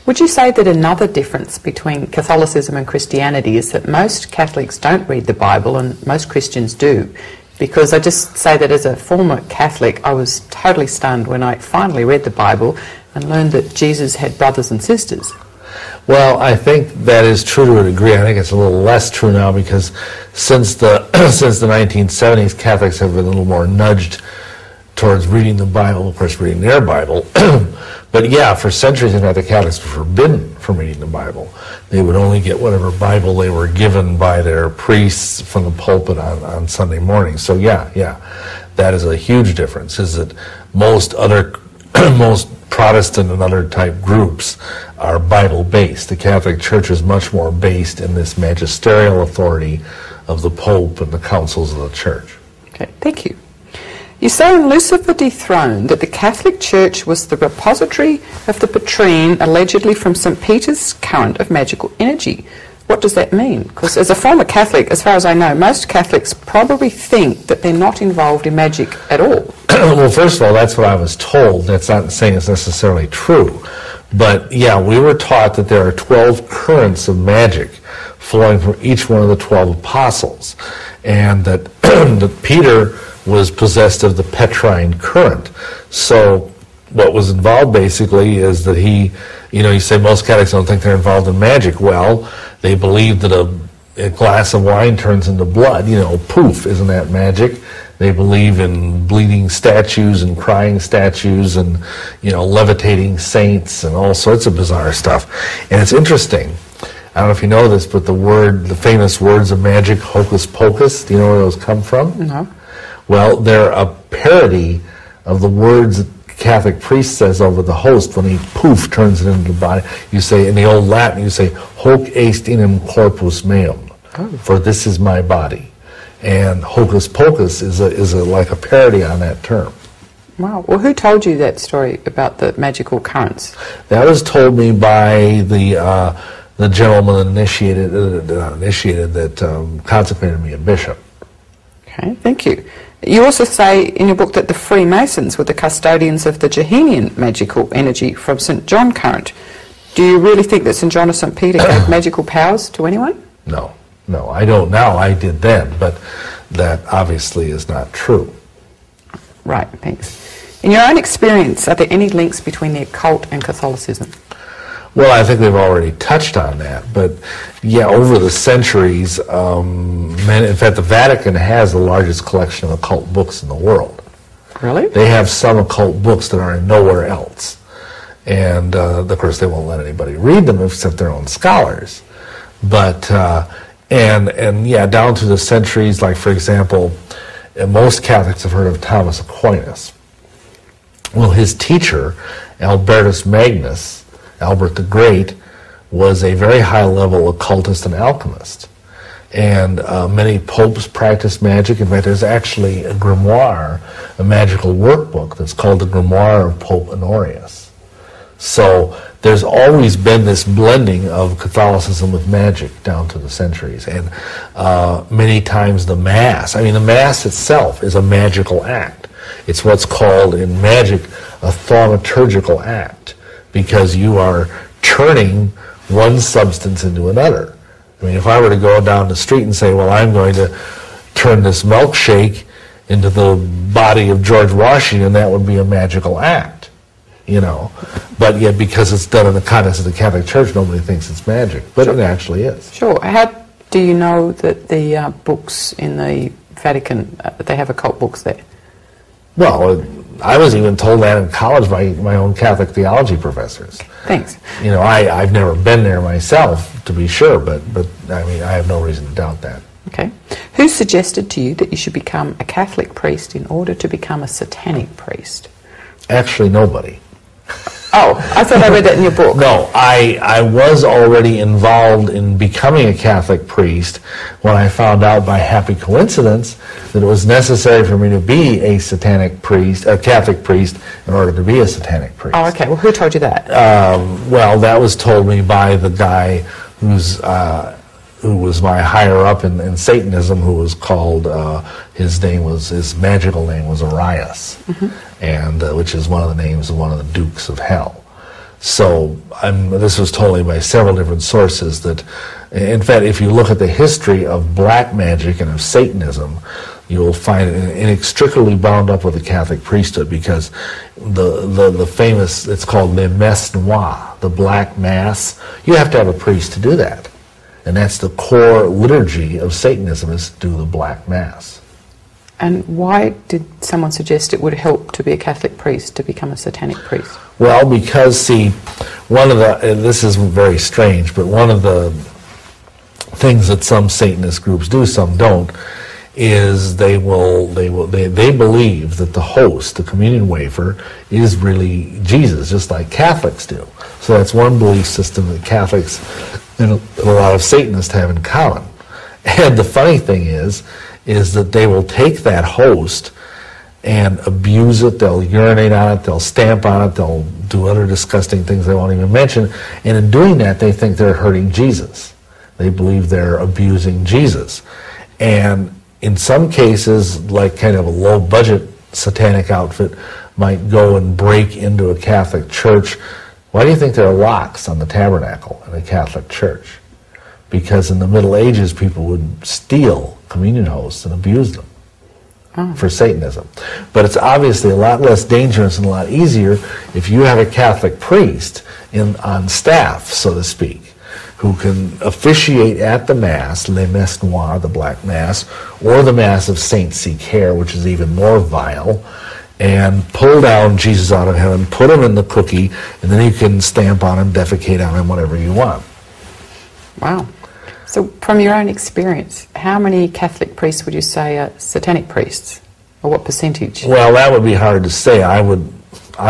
Would you say that another difference between Catholicism and Christianity is that most Catholics don't read the Bible and most Christians do? Because I just say that as a former Catholic, I was totally stunned when I finally read the Bible and learned that Jesus had brothers and sisters. Well, I think that is true to a degree. I think it's a little less true now because since the since the 1970s, Catholics have been a little more nudged towards reading the Bible, of course, reading their Bible. But yeah, for centuries, in fact, the Catholics were forbidden from reading the Bible. They would only get whatever Bible they were given by their priests from the pulpit on Sunday morning. So yeah, that is a huge difference, is that most Protestant and other type groups are Bible-based. The Catholic Church is much more based in this magisterial authority of the Pope and the councils of the Church. Okay, thank you. You say in Lucifer Dethroned that the Catholic Church was the repository of the patrine allegedly from St. Peter's current of magical energy. What does that mean? Because as a former Catholic, as far as I know, most Catholics probably think that they're not involved in magic at all. Well, first of all, that's what I was told. That's not saying it's necessarily true. But yeah, we were taught that there are 12 currents of magic flowing from each one of the 12 apostles. And that, that Peter was possessed of the Petrine current. So what was involved basically is that he, you say most Catholics don't think they're involved in magic. Well, they believe that a glass of wine turns into blood. Poof, isn't that magic? They believe in bleeding statues and crying statues and, levitating saints and all sorts of bizarre stuff. And it's interesting. I don't know if you know this, but the famous words of magic, hocus pocus, do you know where those come from? No. Well, they're a parody of the words that the Catholic priest says over the host when he, poof, turns it into the body. You say, in the old Latin, you say, hoc est inem corpus meum, for this is my body. And hocus pocus is like a parody on that term. Wow. Well, who told you that story about the magical currents? That was told me by the gentleman that consecrated me a bishop. Okay, thank you. You also say in your book that the Freemasons were the custodians of the Johannine magical energy from St. John current. Do you really think that St. John or St. Peter gave magical powers to anyone? No, I don't now. I did then, but that obviously is not true. Right, thanks. In your own experience, are there any links between the occult and Catholicism? Well, I think we've already touched on that, but yeah, over the centuries, in fact, the Vatican has the largest collection of occult books in the world. Really? They have some occult books that are nowhere else. And, of course, they won't let anybody read them except their own scholars. But, and yeah, down through the centuries, like, for example, most Catholics have heard of Thomas Aquinas. Well, his teacher, Albertus Magnus, Albert the Great, was a very high-level occultist and alchemist. And many popes practiced magic. In fact, there's actually a grimoire, a magical workbook that's called the Grimoire of Pope Honorius. So there's always been this blending of Catholicism with magic down to the centuries. And many times the Mass, the Mass itself is a magical act. It's what's called in magic a thaumaturgical act, because you are turning one substance into another. If I were to go down the street and say, well, I'm going to turn this milkshake into the body of George Washington, that would be a magical act, But yet, because it's done in the context of the Catholic Church, nobody thinks it's magic, but sure. It actually is. Sure. How do you know that the books in the Vatican, they have occult books there? Well, I was even told that in college by my own Catholic theology professors. Thanks. I've never been there myself, to be sure, but I have no reason to doubt that. Okay. Who suggested to you that you should become a Catholic priest in order to become a Satanic priest? Actually, nobody. Oh, I thought I read that in your book. No, I was already involved in becoming a Catholic priest when I found out by happy coincidence that it was necessary for me to be a Satanic priest, a Catholic priest, in order to be a Satanic priest. Oh, okay. Well, who told you that? Well, that was told me by the guy who was my higher up in Satanism, who was called, his magical name was Arius, and which is one of the names of one of the dukes of hell. So this was told me by several different sources that, in fact, if you look at the history of black magic and of Satanism, you'll find it inextricably bound up with the Catholic priesthood, because the famous, it's called le messe noire, the black mass. You have to have a priest to do that. And that's the core liturgy of Satanism, is to do the black mass. And why did someone suggest it would help to be a Catholic priest, to become a satanic priest? Well, because, see, one of the, and this is very strange, but one of the things that some Satanist groups do, some don't, is they believe that the host, the communion wafer, is really Jesus, just like Catholics do. So that's one belief system that Catholics and a lot of Satanists have in common. And the funny thing is that they will take that host and abuse it. They'll urinate on it, they'll stamp on it, they'll do other disgusting things they won't even mention. And in doing that, they think they're hurting Jesus. They believe they're abusing Jesus. And in some cases, like kind of a low-budget satanic outfit might go and break into a Catholic church. Why do you think there are locks on the tabernacle in a Catholic church? Because in the Middle Ages, people would steal communion hosts and abuse them for Satanism. But it's obviously a lot less dangerous and a lot easier if you have a Catholic priest on staff, so to speak, who can officiate at the Mass, le messe noire, the black Mass, or the Mass of Saints Seek Hair, which is even more vile, and pull down Jesus out of heaven, put him in the cookie, and then you can stamp on him, defecate on him, whatever you want. Wow. So from your own experience, how many Catholic priests would you say are satanic priests? Or what percentage? Well, that would be hard to say. I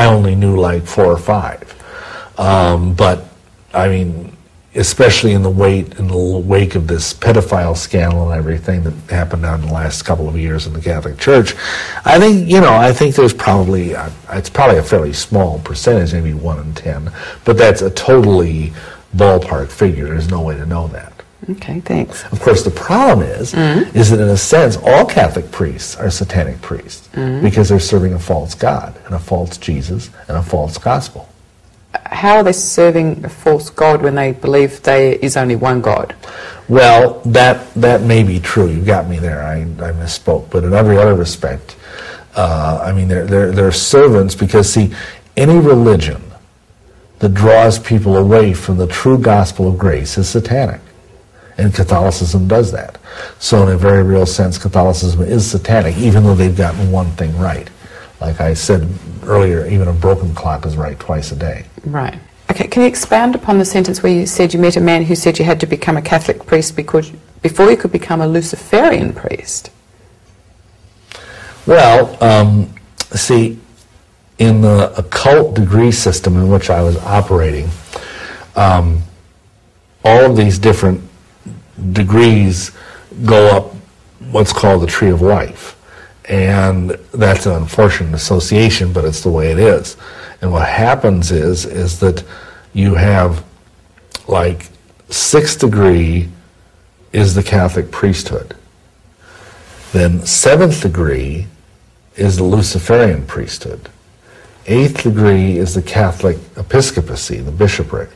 only knew like 4 or 5. But, I mean, especially in the wake of this pedophile scandal and everything that happened down in the last couple of years in the Catholic Church, I think there's probably, it's probably a fairly small percentage, maybe 1 in 10, but that's a totally ballpark figure. There's no way to know that. Okay, thanks. Of course, the problem is that in a sense, all Catholic priests are satanic priests because they're serving a false God and a false Jesus and a false gospel. How are they serving a false God when they believe there is only one God? Well, that may be true. You got me there. I misspoke. But in every other respect, I mean, they're servants because, see, any religion that draws people away from the true gospel of grace is satanic. And Catholicism does that. So in a very real sense, Catholicism is satanic, even though they've gotten one thing right. Like I said earlier, even a broken clock is right twice a day. Right. Okay, can you expand upon the sentence where you said you met a man who said you had to become a Catholic priest before you could become a Luciferian priest? Well, see, in the occult degree system in which I was operating, all of these different degrees go up what's called the tree of life. And that's an unfortunate association, but it's the way it is. And what happens is that you have, like, 6th degree is the Catholic priesthood. Then 7th degree is the Luciferian priesthood. 8th degree is the Catholic episcopacy, the bishopric,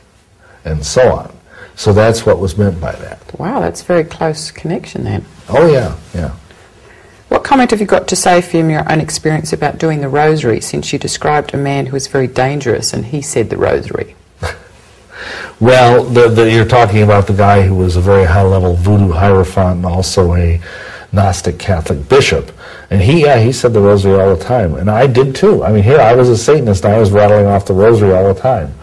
and so on. So that's what was meant by that. Wow, that's a very close connection then. Oh, yeah, yeah. What comment have you got to say from your own experience about doing the rosary, since you described a man who was very dangerous and he said the rosary? Well, you're talking about the guy who was a very high-level voodoo hierophant and also a Gnostic Catholic bishop. And he said the rosary all the time. And I did too. I mean, here I was a Satanist and I was rattling off the rosary all the time.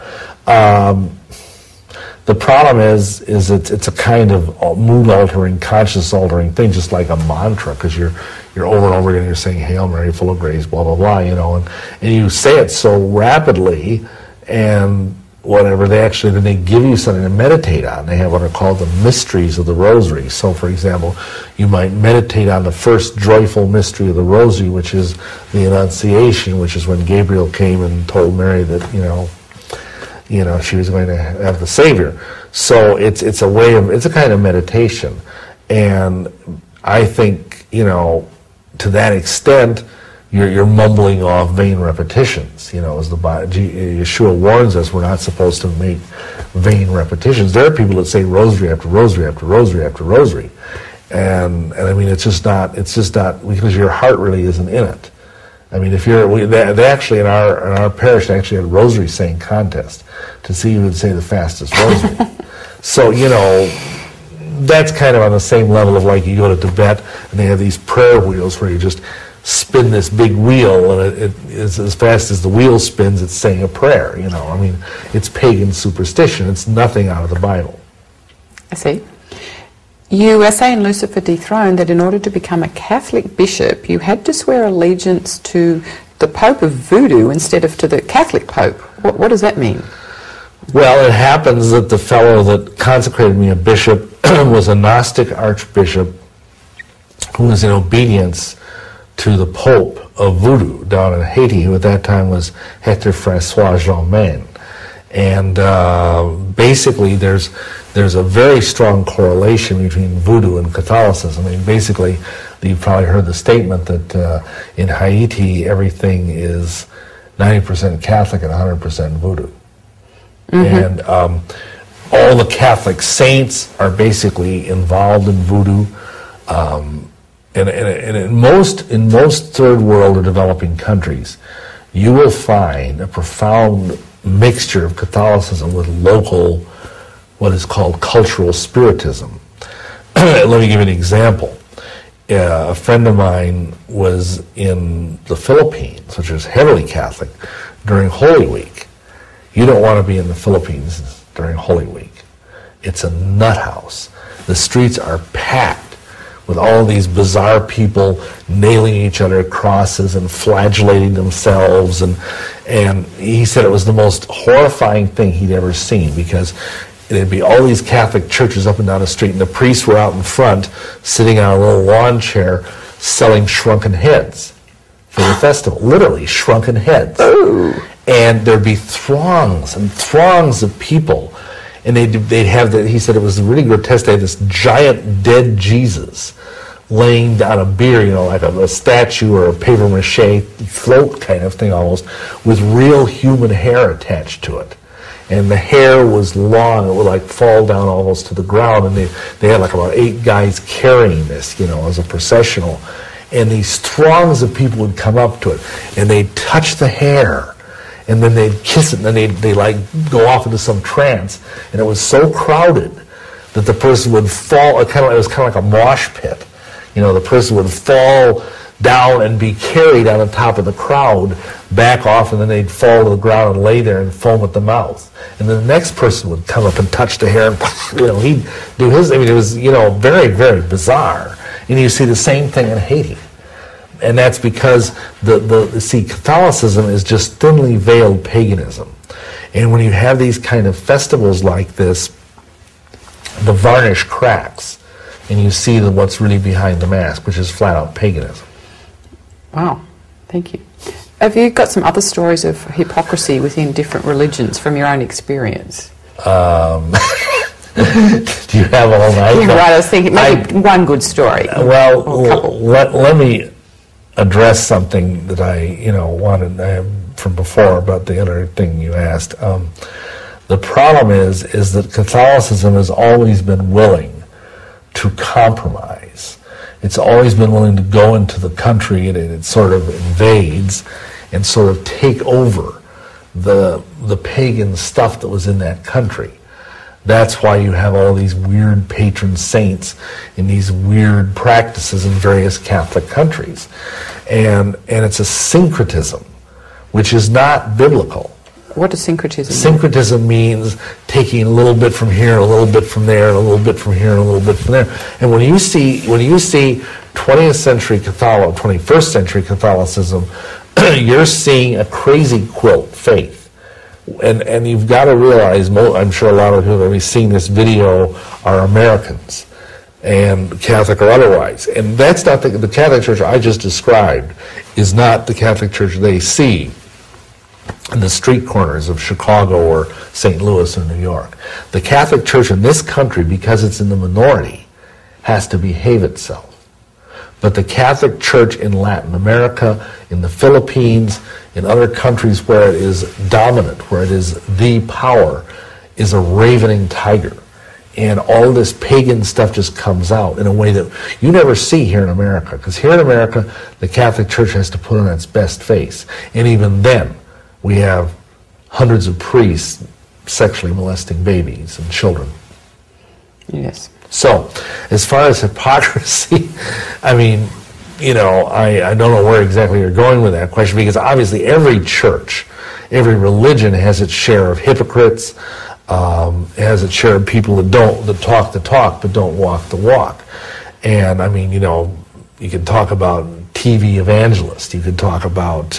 The problem is it's a kind of mood-altering, conscious-altering thing, just like a mantra, because you're over and over again, you're saying, Hail Mary, full of grace, blah, blah, blah, you know, and you say it so rapidly, and whatever, then they give you something to meditate on. They have what are called the mysteries of the rosary. So, for example, you might meditate on the first joyful mystery of the rosary, which is the Annunciation, which is when Gabriel came and told Mary that, you know, she was going to have the Savior. So it's a kind of meditation. And I think, to that extent, you're mumbling off vain repetitions. You know, as Yeshua warns us, we're not supposed to make vain repetitions. There are people that say rosary after rosary after rosary after rosary, and I mean, it's just not because your heart really isn't in it. I mean, if they actually in our parish they actually had a rosary saying contest to see who would say the fastest rosary. So, you know, that's kind of on the same level of like you go to Tibet and they have these prayer wheels where you just spin this big wheel, and it is as fast as the wheel spins, it's saying a prayer. You know, I mean, it's pagan superstition. It's nothing out of the Bible. I see. You say in Lucifer Dethroned that in order to become a Catholic bishop, you had to swear allegiance to the Pope of Voodoo instead of to the Catholic Pope. What does that mean? Well, it happens that the fellow that consecrated me a bishop was a Gnostic archbishop who was in obedience to the Pope of Voodoo down in Haiti, who at that time was Hector Francois Germain. And basically there's a very strong correlation between Voodoo and Catholicism. I mean, basically, you've probably heard the statement that in Haiti everything is 90% Catholic and 100% Voodoo. And all the Catholic saints are basically involved in Voodoo. And in most third world or developing countries, you will find a profound mixture of Catholicism with local, what is called cultural spiritism. Let me give you an example. A friend of mine was in the Philippines, which is heavily Catholic, during Holy Week. You don't want to be in the Philippines during Holy Week. It's a nut house. The streets are packed with all these bizarre people nailing each other crosses and flagellating themselves, and he said it was the most horrifying thing he'd ever seen, because there'd be all these Catholic churches up and down the street, and the priests were out in front sitting on a little lawn chair selling shrunken heads for the festival. Literally shrunken heads. Ooh. And there'd be throngs and throngs of people, and they'd have he said it was really grotesque. They had this giant dead Jesus laying down a bier, you know, like a statue or a papier-mâché float kind of thing almost, with real human hair attached to it. And the hair was long, it would like fall down almost to the ground, and they had like about 8 guys carrying this, you know, as a processional. And these throngs of people would come up to it, and they'd touch the hair, and then they'd kiss it, and then they'd like go off into some trance. And it was so crowded that the person would fall, it was kind of like a mosh pit. You know, the person would fall down and be carried on the top of the crowd, back off, and then they'd fall to the ground and lay there and foam at the mouth. And then the next person would come up and touch the hair, and, you know, he'd do his, I mean, it was, you know, very, very bizarre. And you see the same thing in Haiti. And that's because see, Catholicism is just thinly veiled paganism. And when you have these kind of festivals like this, the varnish cracks, and you see what's really behind the mask, which is flat out paganism. Wow, thank you. Have you got some other stories of hypocrisy within different religions from your own experience? Do you have all night? Yeah, right, I was thinking maybe one good story. Well, let me address something that I wanted from before about the other thing you asked. The problem is that Catholicism has always been willing to compromise. It's always been willing to go into the country, and it sort of invades and sort of take over the pagan stuff that was in that country. That's why you have all these weird patron saints and these weird practices in various Catholic countries. And it's a syncretism, which is not biblical. What does syncretism mean? Syncretism means taking a little bit from here, a little bit from there, and a little bit from here, and a little bit from there. And when you see 20th century Catholic, 21st century Catholicism, you're seeing a crazy quilt faith. And you've got to realize, I'm sure a lot of people that are seeing this video are Americans, and Catholic or otherwise. And that's not the Catholic Church I just described is not the Catholic Church they see in the street corners of Chicago or St. Louis or New York. The Catholic Church in this country, because it's in the minority, has to behave itself. But the Catholic Church in Latin America, in the Philippines, in other countries where it is dominant, where it is the power, is a ravening tiger. And all this pagan stuff just comes out in a way that you never see here in America. Because here in America, the Catholic Church has to put on its best face. And even then, we have hundreds of priests sexually molesting babies and children. Yes. So, as far as hypocrisy, I mean, you know, I don't know where exactly you're going with that question, because obviously every church, every religion has its share of hypocrites, has its share of people that talk the talk but don't walk the walk. And I mean, you know, you could talk about TV evangelists. You could talk about,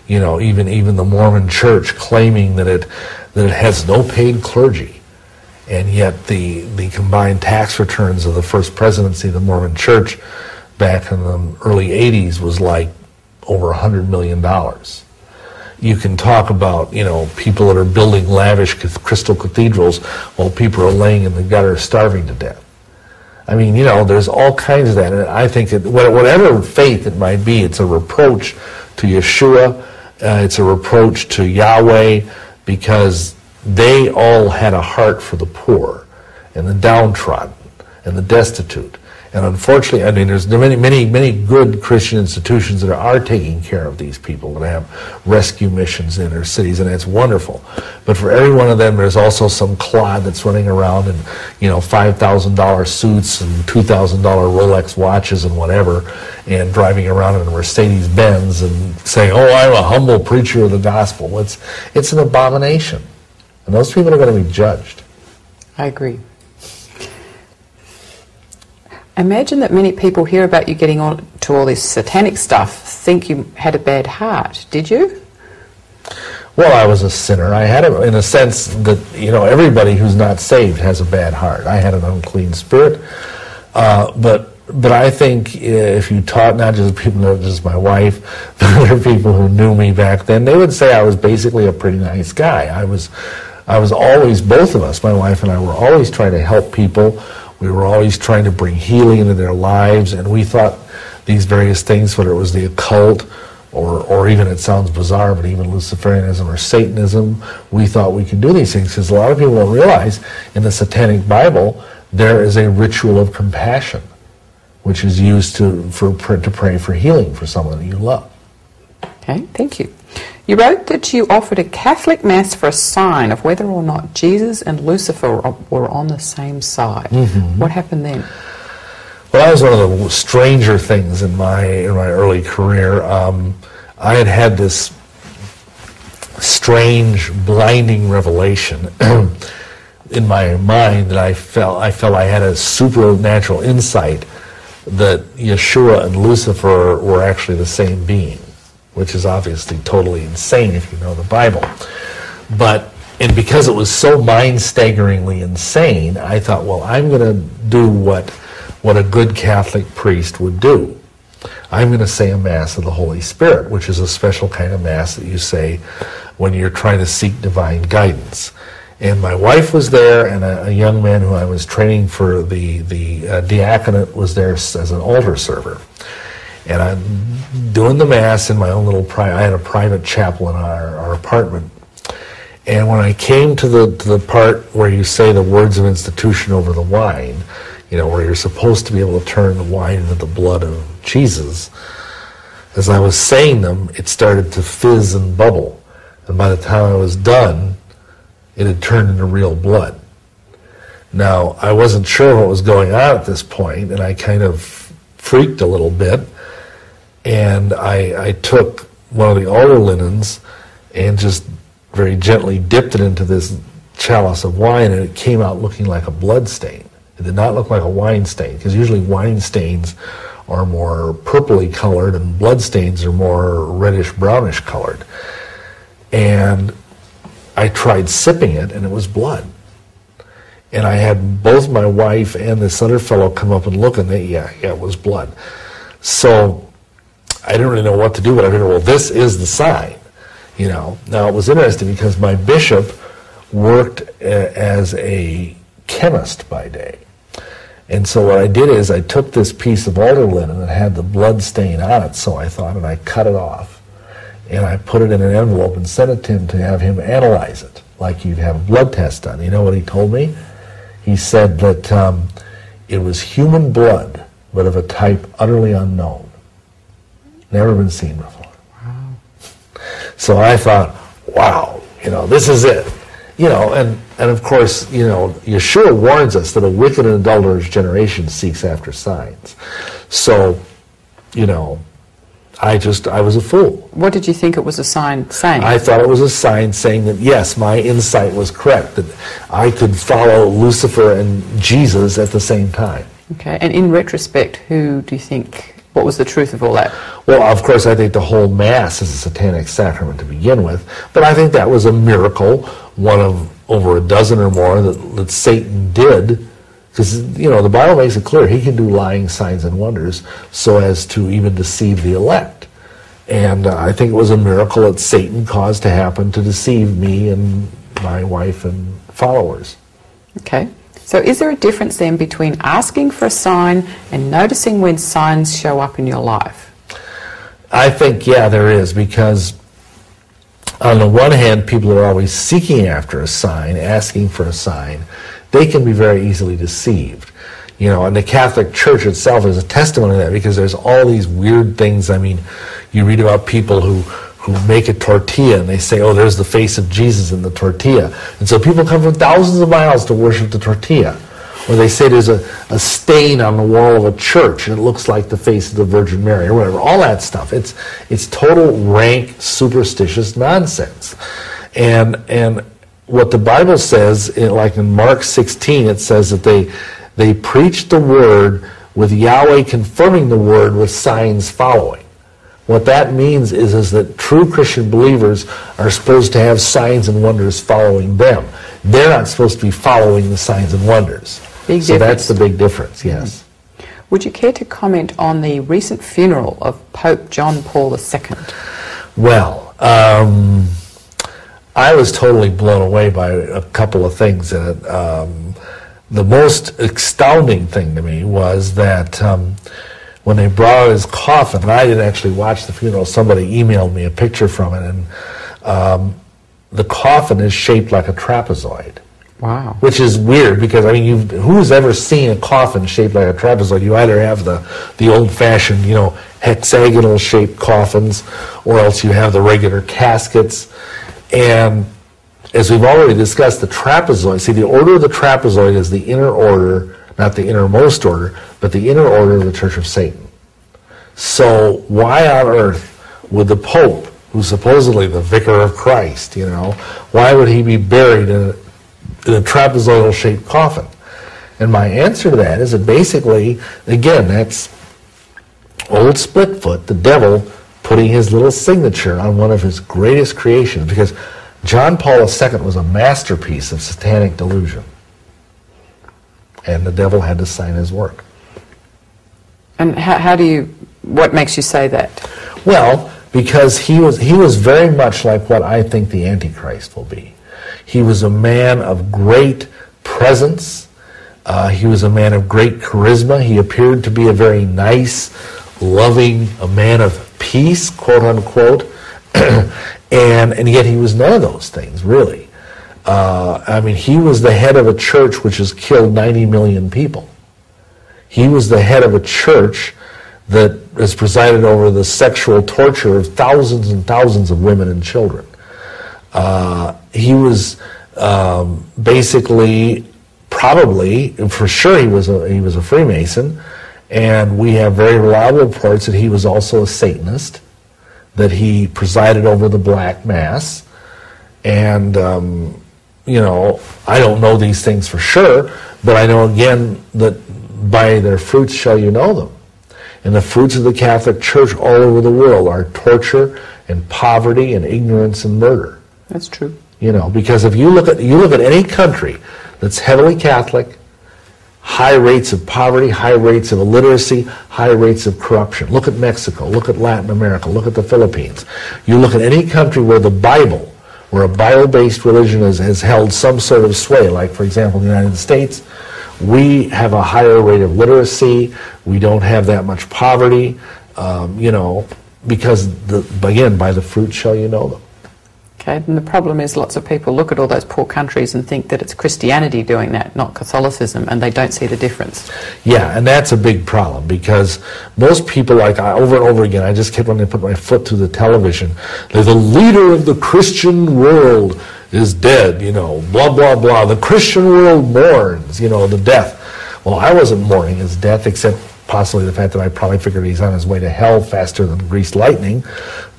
you know, even the Mormon Church claiming that it has no paid clergy. And yet the combined tax returns of the first presidency of the Mormon Church back in the early 80s was like over $100 million. You can talk about, you know, people that are building lavish crystal cathedrals while people are laying in the gutter starving to death. I mean, you know, there's all kinds of that. And I think that whatever faith it might be, it's a reproach to Yeshua, it's a reproach to Yahweh, because they all had a heart for the poor and the downtrodden and the destitute. And unfortunately, I mean, there's many good Christian institutions that are taking care of these people, that have rescue missions in their cities, and it's wonderful. But for every one of them, there's also some clod that's running around in, you know, $5,000 suits and $2,000 Rolex watches and whatever, and driving around in a Mercedes-Benz and saying, "Oh, I'm a humble preacher of the gospel." It's an abomination, and those people are going to be judged. I agree. Imagine that many people hear about you getting on to all this satanic stuff, think you had a bad heart. Did you? Well, I was a sinner. I had it in a sense that, you know, everybody who's not saved has a bad heart. I had an unclean spirit. But I think if you taught not just people, not just my wife, but other people who knew me back then, they would say I was basically a pretty nice guy. I was always, both of us, my wife and I, were always trying to help people. We were always trying to bring healing into their lives, and we thought these various things, whether it was the occult, or even, it sounds bizarre, but even Luciferianism or Satanism, we thought we could do these things, because a lot of people don't realize in the Satanic Bible there is a ritual of compassion, which is used to pray for healing for someone that you love. Okay, thank you. You wrote that you offered a Catholic Mass for a sign of whether or not Jesus and Lucifer were on the same side. Mm-hmm. What happened then? Well, that was one of the stranger things in my early career. I had this strange, blinding revelation in my mind that I felt I had a supernatural insight that Yeshua and Lucifer were actually the same being, which is obviously totally insane if you know the Bible. And because it was so mind-staggeringly insane, I thought, well, I'm going to do what a good Catholic priest would do. I'm going to say a Mass of the Holy Spirit, which is a special kind of Mass that you say when you're trying to seek divine guidance. And my wife was there, and a young man who I was training for the diaconate was there as an altar server. And I'm doing the Mass in my own little I had a private chapel in our apartment. And when I came to the part where you say the words of institution over the wine, you know, where you're supposed to be able to turn the wine into the blood of Jesus, as I was saying them, it started to fizz and bubble. And by the time I was done, it had turned into real blood. Now, I wasn't sure what was going on at this point, and I kind of freaked a little bit. And I took one of the altar linens and just very gently dipped it into this chalice of wine, and it came out looking like a blood stain. It did not look like a wine stain, because usually wine stains are more purpley colored and blood stains are more reddish brownish colored. And I tried sipping it, and it was blood. And I had both my wife and this other fellow come up and look, and yeah, it was blood. So I didn't really know what to do, but I figured, well, this is the sign, you know. Now, it was interesting because my bishop worked as a chemist by day, And so what I did is I took this piece of altar linen that had the blood stain on it, so I thought, and I cut it off. And I put it in an envelope and sent it to him to have him analyze it, like you'd have a blood test done. You know what he told me? He said that it was human blood, but of a type utterly unknown. Never been seen before. Wow. So I thought, wow, this is it. And of course, Yeshua warns us that a wicked and adulterous generation seeks after signs. So, I was a fool. What did you think it was a sign saying? I thought it was a sign saying that, yes, my insight was correct, that I could follow Lucifer and Jesus at the same time. Okay, and in retrospect, who do you think, what was the truth of all that? Well, of course, I think the whole Mass is a satanic sacrament to begin with, but I think that was a miracle, one of over a dozen or more that Satan did, because, the Bible makes it clear he can do lying signs and wonders so as to even deceive the elect. And I think it was a miracle that Satan caused to happen to deceive me and my wife and followers. Okay. So is there a difference then between asking for a sign and noticing when signs show up in your life? I think, yeah, there is, because on the one hand, people are always seeking after a sign, asking for a sign. They can be very easily deceived. And the Catholic Church itself is a testimony to that, because there's all these weird things. I mean, you read about people who make a tortilla and they say, oh, there's the face of Jesus in the tortilla. And so people come from thousands of miles to worship the tortilla. Or they say there's a stain on the wall of a church and it looks like the face of the Virgin Mary, or whatever. All that stuff. It's total rank, superstitious nonsense. And what the Bible says, like in Mark 16, it says that they preach the word with Yahweh confirming the word with signs following. What that means is that true Christian believers are supposed to have signs and wonders following them. They're not supposed to be following the signs and wonders. So that's the big difference, yes. Would you care to comment on the recent funeral of Pope John Paul II? Well, I was totally blown away by a couple of things in it. The most astounding thing to me was that when they brought out his coffin, and I didn't actually watch the funeral, somebody emailed me a picture from it, and the coffin is shaped like a trapezoid. Wow. Which is weird, because, I mean, who's ever seen a coffin shaped like a trapezoid? You either have the old-fashioned, hexagonal-shaped coffins, or else you have the regular caskets. And as we've already discussed, the trapezoid, see, the order of the trapezoid is the inner order, not the innermost order, but the inner order of the Church of Satan. So why on earth would the Pope, who's supposedly the vicar of Christ, why would he be buried in a trapezoidal-shaped coffin? And my answer to that is that basically, again, that's old Splitfoot, the devil, putting his little signature on one of his greatest creations, because John Paul II was a masterpiece of satanic delusion. And the devil had to sign his work. And what makes you say that? Well, because he was very much like what I think the Antichrist will be. He was a man of great presence. He was a man of great charisma. He appeared to be a very nice, loving, a man of peace, quote unquote, and yet he was none of those things, really. He was the head of a church which has killed 90 million people. He was the head of a church that has presided over the sexual torture of thousands and thousands of women and children. He was basically, probably, for sure, he was a Freemason, and we have very reliable reports that he was also a Satanist, that he presided over the Black Mass, and I don't know these things for sure, but I know again that by their fruits shall you know them. And the fruits of the Catholic Church all over the world are torture and poverty and ignorance and murder. That's true. Because if you look at any country that's heavily Catholic, high rates of poverty, high rates of illiteracy, high rates of corruption. Look at Mexico, look at Latin America, look at the Philippines. You look at any country where a Bible-based religion has held some sort of sway, like, for example, the United States, we have a higher rate of literacy. We don't have that much poverty, because, again, by the fruit shall you know them. Okay, and the problem is lots of people look at all those poor countries and think that it's Christianity doing that, not Catholicism, and they don't see the difference. Yeah, and that's a big problem, because most people, over and over again, I just kept wanting to put my foot through the television. They're the leader of the Christian world is dead, blah, blah, blah. The Christian world mourns, the death. Well, I wasn't mourning his death, except possibly the fact that I probably figured he's on his way to hell faster than greased lightning.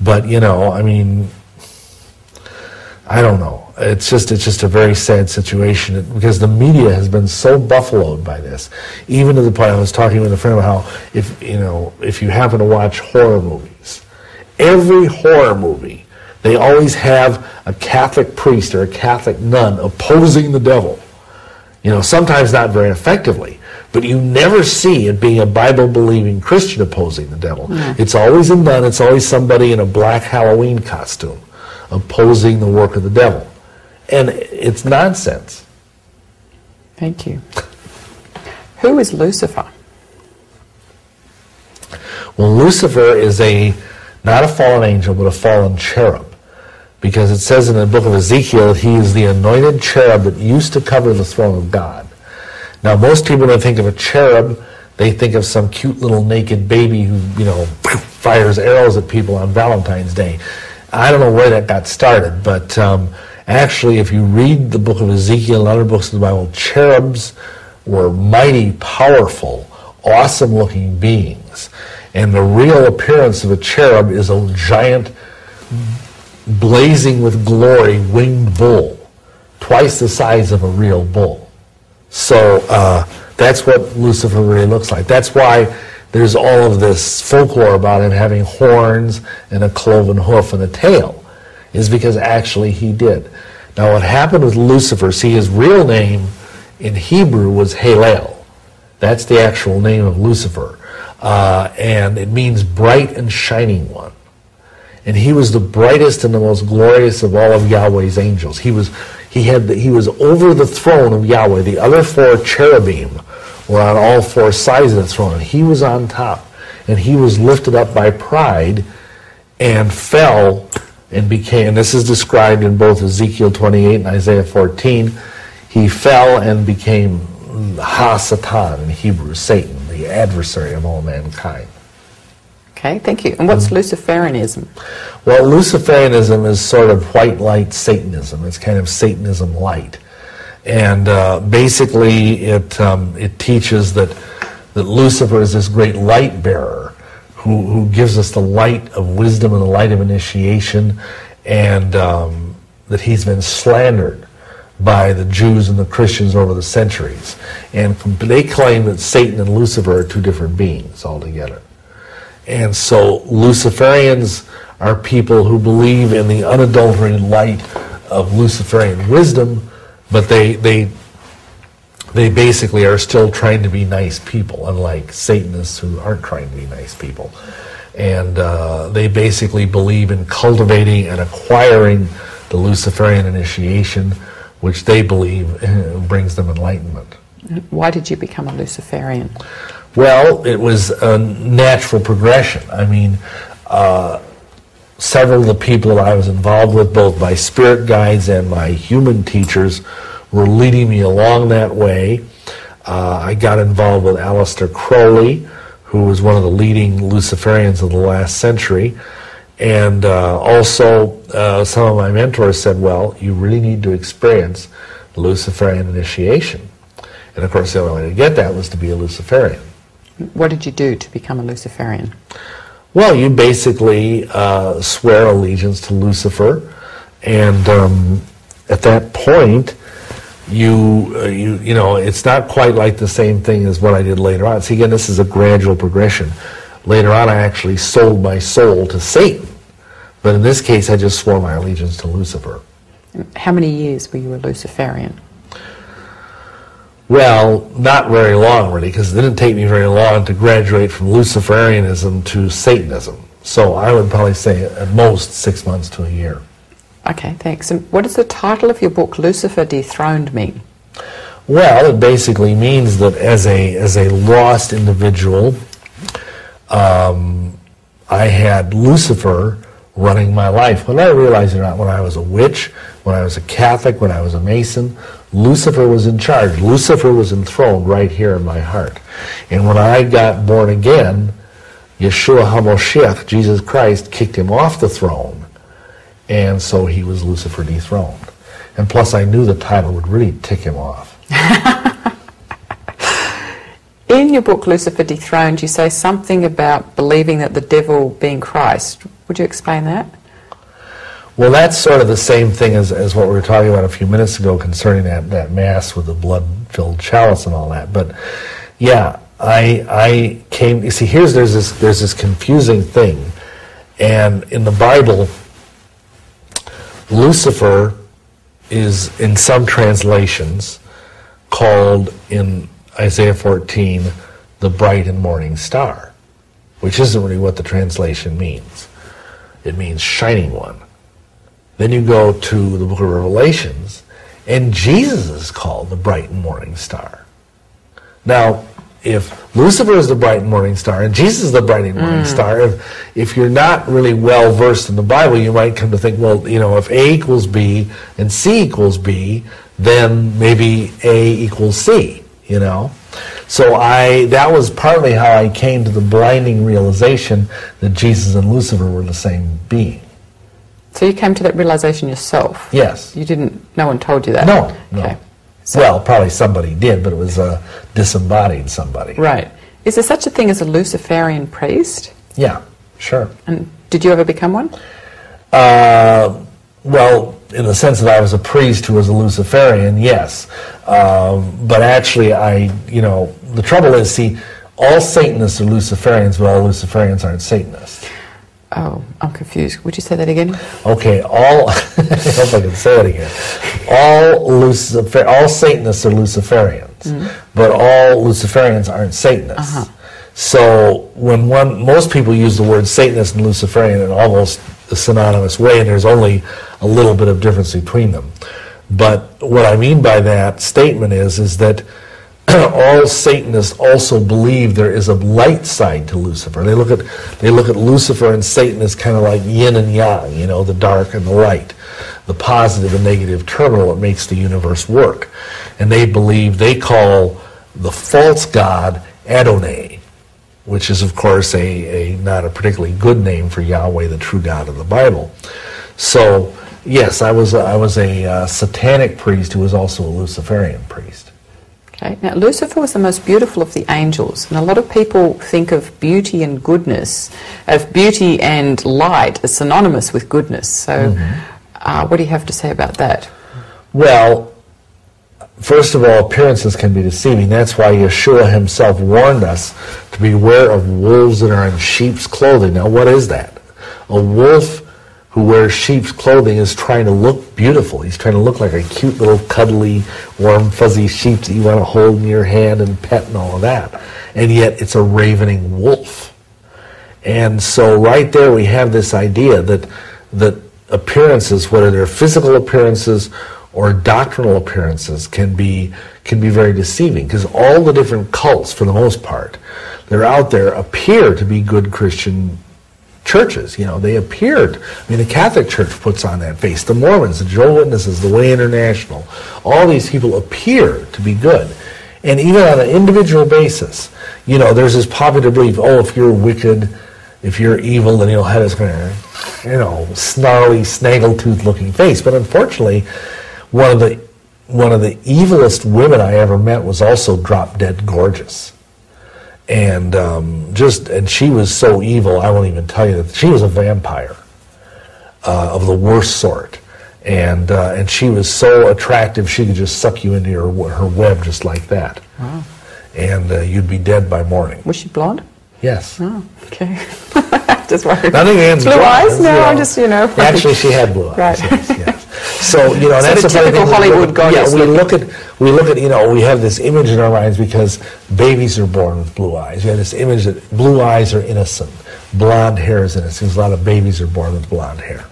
But, I don't know. It's just a very sad situation, because the media has been so buffaloed by this. Even to the point, I was talking with a friend about how if you happen to watch horror movies, every horror movie, they always have a Catholic priest or a Catholic nun opposing the devil. Sometimes not very effectively, but you never see it being a Bible-believing Christian opposing the devil. Mm. It's always a nun, it's always somebody in a black Halloween costume opposing the work of the devil. And it's nonsense. Thank you. Who is Lucifer? Well, Lucifer is not a fallen angel, but a fallen cherub. Because it says in the book of Ezekiel that he is the anointed cherub that used to cover the throne of God. Now, most people, when they think of a cherub, they think of some cute little naked baby who, fires arrows at people on Valentine's Day. I don't know where that got started, but actually, if you read the book of Ezekiel and other books of the Bible, cherubs were mighty, powerful, awesome-looking beings. And the real appearance of a cherub is a giant, blazing with glory, winged bull, twice the size of a real bull. So that's what Lucifer really looks like. That's why there's all of this folklore about him having horns and a cloven hoof and a tail, is because actually he did. Now what happened with Lucifer, see, his real name in Hebrew was Halel. That's the actual name of Lucifer. And it means bright and shining one. And he was the brightest and the most glorious of all of Yahweh's angels. He was over the throne of Yahweh. The other four cherubim were on all four sides of the throne, and he was on top. And he was lifted up by pride and fell and became, and this is described in both Ezekiel 28 and Isaiah 14, he fell and became Ha-Satan in Hebrew, Satan, the adversary of all mankind. Okay, thank you. And what's Luciferianism? Well, Luciferianism is sort of white light Satanism. It's kind of Satanism light. And basically it teaches that Lucifer is this great light bearer who gives us the light of wisdom and the light of initiation, and that he's been slandered by the Jews and the Christians over the centuries. And they claim that Satan and Lucifer are two different beings altogether. And so Luciferians are people who believe in the unadulterated light of Luciferian wisdom, but they basically are still trying to be nice people, unlike Satanists who aren't trying to be nice people. And they basically believe in cultivating and acquiring the Luciferian initiation, which they believe brings them enlightenment. Why did you become a Luciferian? Well, it was a natural progression. I mean, several of the people that I was involved with, both my spirit guides and my human teachers, were leading me along that way. I got involved with Aleister Crowley, who was one of the leading Luciferians of the last century. And also, some of my mentors said, well, you really need to experience the Luciferian initiation. And of course, the only way to get that was to be a Luciferian. What did you do to become a Luciferian? Well, you basically swear allegiance to Lucifer, and at that point, you know, it's not quite like the same thing as what I did later on. See, again, this is a gradual progression. Later on, I actually sold my soul to Satan, but in this case, I just swore my allegiance to Lucifer. How many years were you a Luciferian? Well, not very long, really, because it didn't take me very long to graduate from Luciferianism to Satanism. So I would probably say at most 6 months to a year. Okay, thanks. And what does the title of your book, Lucifer Dethroned, mean? Well, it basically means that as a lost individual, I had Lucifer running my life. When I realized it or not, when I was a witch, when I was a Catholic, when I was a Mason, Lucifer was in charge. Lucifer was enthroned right here in my heart. And when I got born again, Yeshua HaMoshiach, Jesus Christ, kicked him off the throne, and so he was Lucifer dethroned. And plus I knew the title would really tick him off. In your book, Lucifer Dethroned, you say something about believing that the devil being Christ. Would you explain that? Well, that's sort of the same thing as what we were talking about a few minutes ago concerning that Mass with the blood-filled chalice and all that. But, yeah, I came... You see, there's this confusing thing. And in the Bible, Lucifer is, in some translations, called in Isaiah 14, the bright and morning star, which isn't really what the translation means. It means shining one. Then you go to the book of Revelations, and Jesus is called the bright and morning star. Now, if Lucifer is the bright and morning star, and Jesus is the bright and morning star, if you're not really well versed in the Bible, you might come to think, well, you know, if A equals B and C equals B, then maybe A equals C. You know, so that was partly how I came to the blinding realization that Jesus and Lucifer were the same being. So you came to that realization yourself? Yes. No one told you that? No. Okay. So, well, probably somebody did, but it was a disembodied somebody. Right. Is there such a thing as a Luciferian priest? Yeah, sure. And did you ever become one? Well, in the sense that I was a priest who was a Luciferian, yes. But actually, the trouble is, see, all Satanists are Luciferians, but all Luciferians aren't Satanists. Oh, I'm confused. Would you say that again? Okay, I hope I can say it again. All Satanists are Luciferians, but all Luciferians aren't Satanists. So when most people use the word Satanist and Luciferian in almost a synonymous way, and there's only a little bit of difference between them. But what I mean by that statement is that all Satanists also believe there is a light side to Lucifer. They look at Lucifer and Satan as kind of like yin and yang, you know, the dark and the light, the positive and negative terminal that makes the universe work. And they call the false god Adonai, which is, of course, not a particularly good name for Yahweh, the true God of the Bible. So, yes, I was a Satanic priest who was also a Luciferian priest. Okay. Now, Lucifer was the most beautiful of the angels, and a lot of people think of beauty and goodness, of beauty and light as synonymous with goodness. So, what do you have to say about that? Well, first of all, appearances can be deceiving. That's why Yeshua himself warned us to beware of wolves that are in sheep's clothing. Now, what is that? A wolf who wears sheep's clothing is trying to look beautiful. He's trying to look like a cute little cuddly, warm, fuzzy sheep that you want to hold in your hand and pet and all of that. And yet it's a ravening wolf. And so right there we have this idea that appearances, whether they're physical appearances or doctrinal appearances, can be very deceiving, because all the different cults, for the most part, that are out there appear to be good Christian churches. You know, they appeared. I mean, the Catholic Church puts on that face. The Mormons, the Jehovah's Witnesses, the Way International, all these people appear to be good. And even on an individual basis, you know, there's this popular belief, oh, if you're wicked, if you're evil, then you'll have this kind of, you know, snarly, snaggletooth looking face. But unfortunately, one of the evilest women I ever met was also drop dead gorgeous. And and she was so evil, I won't even tell you that she was a vampire of the worst sort. And she was so attractive, she could just suck you into her web just like that. Wow. And you'd be dead by morning. Was she blonde? Yes. Oh, okay. Just worried. Nothing against blue eyes? No, you know. I'm just, you know. Actually, she had blue eyes. Right. Yes. So, you know, so that's the typical Hollywood goddess. Yeah, we look at, you know, we have this image in our minds because babies are born with blue eyes. We have this image that blue eyes are innocent, blonde hair is innocent. A lot of babies are born with blonde hair.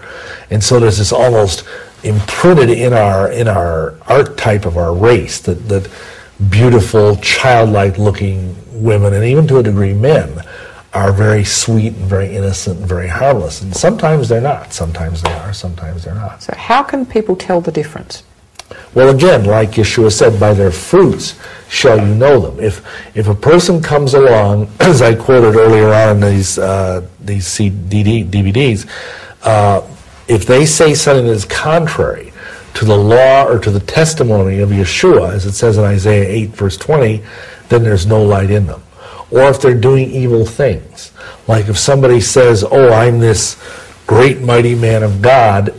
And so there's this almost imprinted in our archetype of our race, that beautiful, childlike looking women, and even to a degree men, are very sweet and very innocent and very harmless. And sometimes they're not. Sometimes they are. Sometimes they're not. So how can people tell the difference? Well, again, like Yeshua said, by their fruits shall you know them. If a person comes along, as I quoted earlier on in these DVDs, if they say something that is contrary to the law or to the testimony of Yeshua, as it says in Isaiah 8, verse 20, then there's no light in them. Or if they're doing evil things, like if somebody says, oh, I'm this great mighty man of God,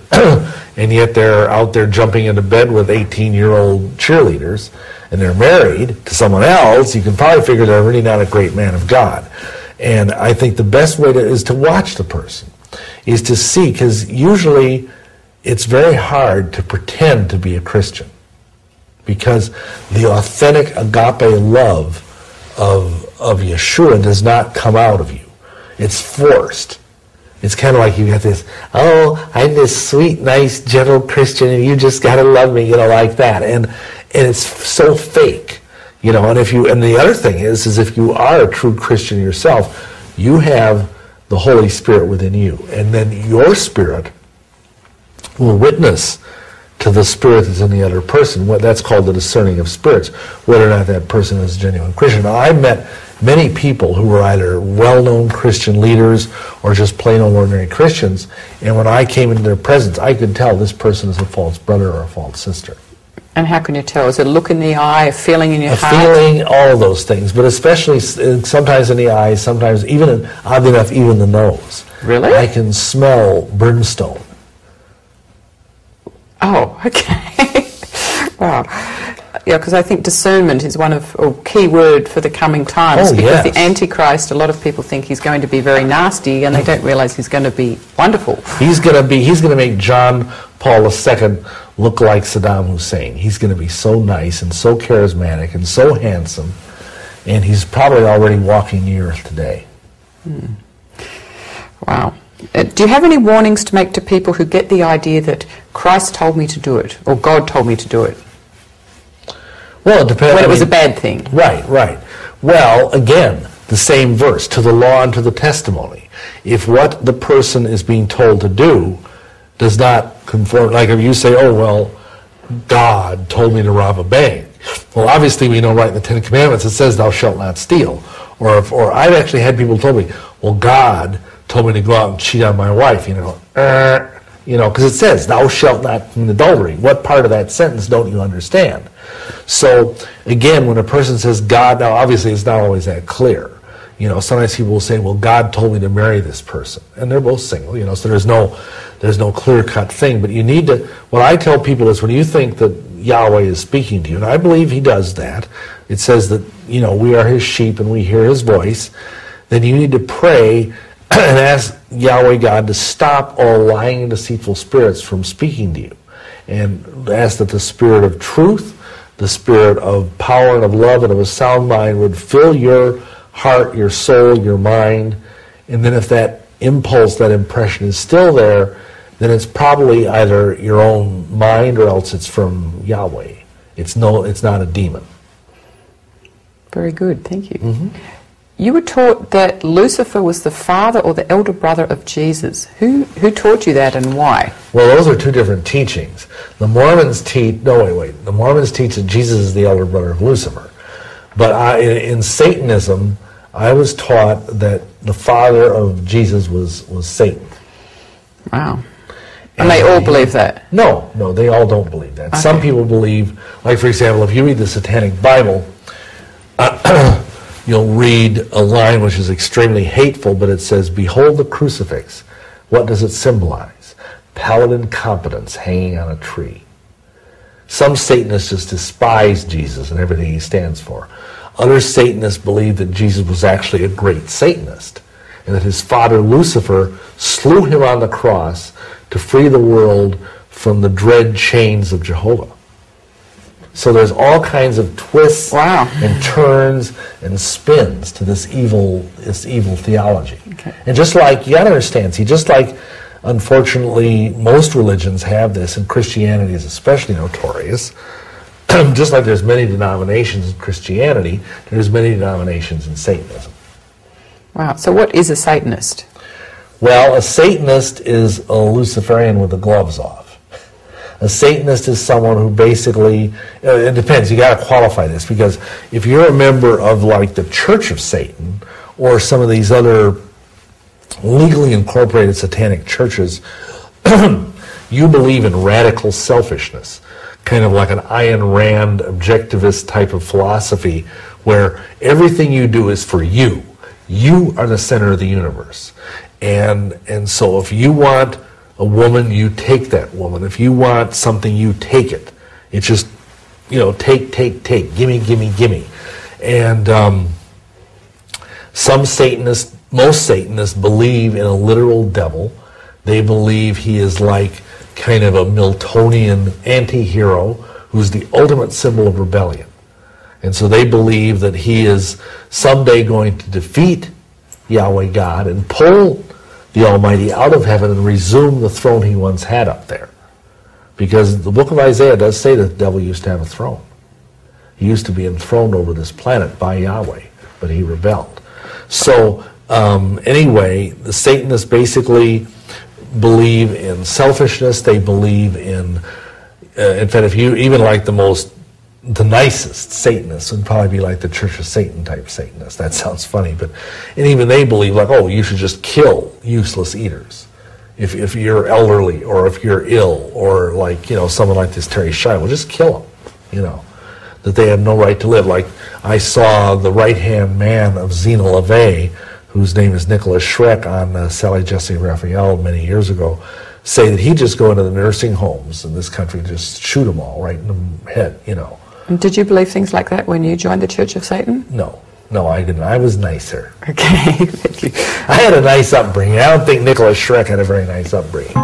and yet they're out there jumping into bed with 18-year-old cheerleaders, and they're married to someone else, you can probably figure they're really not a great man of God. And I think the best way is to watch the person, is to see, because usually it's very hard to pretend to be a Christian, because the authentic agape love of Yeshua does not come out of you. It's forced. It's kind of like you got this, oh, I'm this sweet, nice, gentle Christian, and you just got to love me, like that. And it's so fake, And the other thing is if you are a true Christian yourself, you have the Holy Spirit within you, and then your spirit will witness to the spirit that's in the other person. That's called the discerning of spirits, whether or not that person is a genuine Christian. Now, I've met many people who were either well-known Christian leaders or just plain old ordinary Christians, and when I came into their presence, I could tell this person is a false brother or a false sister. And how can you tell? Is it a look in the eye, a feeling in your heart? A feeling, all of those things, but especially sometimes in the eyes, sometimes even, oddly enough, even the nose. Really? I can smell brimstone. Oh, okay. Wow. Yeah, because I think discernment is a key word for the coming times. Oh, because yes. the Antichrist, a lot of people think he's going to be very nasty, and they don't realize he's going to be wonderful. He's going to make John Paul II look like Saddam Hussein. He's going to be so nice and so charismatic and so handsome, and he's probably already walking the earth today. Wow. Do you have any warnings to make to people who get the idea that Christ told me to do it, or God told me to do it? Well, it depends. When it was a bad thing. Right. Well, again, the same verse, to the law and to the testimony. If what the person is being told to do does not conform, like if you say, oh, well, God told me to rob a bank. Well, obviously we know right in the Ten Commandments it says thou shalt not steal. Or I've actually had people tell me, well, God told me to go out and cheat on my wife, because it says thou shalt not commit adultery. What part of that sentence don't you understand? So, again, when a person says God, now obviously it's not always that clear. Sometimes people will say, well, God told me to marry this person. And they're both single, so there's no clear-cut thing. But you need to, what I tell people is when you think that Yahweh is speaking to you, and I believe he does that, it says that, we are his sheep and we hear his voice, then you need to pray and ask Yahweh God to stop all lying and deceitful spirits from speaking to you. And ask that the spirit of truth, the spirit of power and of love and of a sound mind would fill your heart, your soul, your mind. And then if that impulse, that impression is still there, then it's probably either your own mind or else it's from Yahweh. It's not a demon. Very good, thank you. Mm-hmm. You were taught that Lucifer was the father or the elder brother of Jesus. Who taught you that and why? Well, those are two different teachings. The Mormons teach... The Mormons teach that Jesus is the elder brother of Lucifer. But in Satanism, I was taught that the father of Jesus was Satan. Wow. And they all believe that? No, they all don't believe that. Okay. Some people believe, like for example, if you read the Satanic Bible... you'll read a line which is extremely hateful, but it says, behold the crucifix. What does it symbolize? Paladin competence hanging on a tree. Some Satanists just despise Jesus and everything he stands for. Other Satanists believe that Jesus was actually a great Satanist, and that his father Lucifer slew him on the cross to free the world from the dread chains of Jehovah. So there's all kinds of twists and turns and spins to this evil theology. Okay. And just like, you got to understand, just like unfortunately, most religions have this, and Christianity is especially notorious. Just like there's many denominations in Christianity, there's many denominations in Satanism. Wow. So what is a Satanist? Well, a Satanist is a Luciferian with the gloves off. A Satanist is someone who basically, it depends, you got to qualify this, because if you're a member of like the Church of Satan or some of these other legally incorporated satanic churches, you believe in radical selfishness, kind of like an Ayn Rand objectivist type of philosophy where everything you do is for you. You are the center of the universe. And so if you want a woman, you take that woman. If you want something, you take it. It's just, take, gimme, gimme, gimme. And most Satanists believe in a literal devil. They believe he is like kind of a Miltonian anti-hero who's the ultimate symbol of rebellion. And so they believe that he is someday going to defeat Yahweh God and pull the Almighty out of heaven and resume the throne he once had up there. Because the book of Isaiah does say that the devil used to have a throne. He used to be enthroned over this planet by Yahweh, but he rebelled. So anyway, the Satanists basically believe in selfishness. They believe in fact, if you even like the nicest Satanists would probably be like the Church of Satan type Satanists. That sounds funny, and even they believe like, oh, you should just kill useless eaters. If you're elderly or if you're ill or like, someone like this Terry Schein, well, just kill them, that they have no right to live. Like I saw the right-hand man of Zena LaVey, whose name is Nicholas Schreck on Sally Jesse Raphael many years ago, say that he'd just go into the nursing homes in this country and just shoot them all right in the head, And did you believe things like that when you joined the Church of Satan? No, I didn't. I was nicer. Okay, thank you. I had a nice upbringing. I don't think Nicholas Schreck had a very nice upbringing.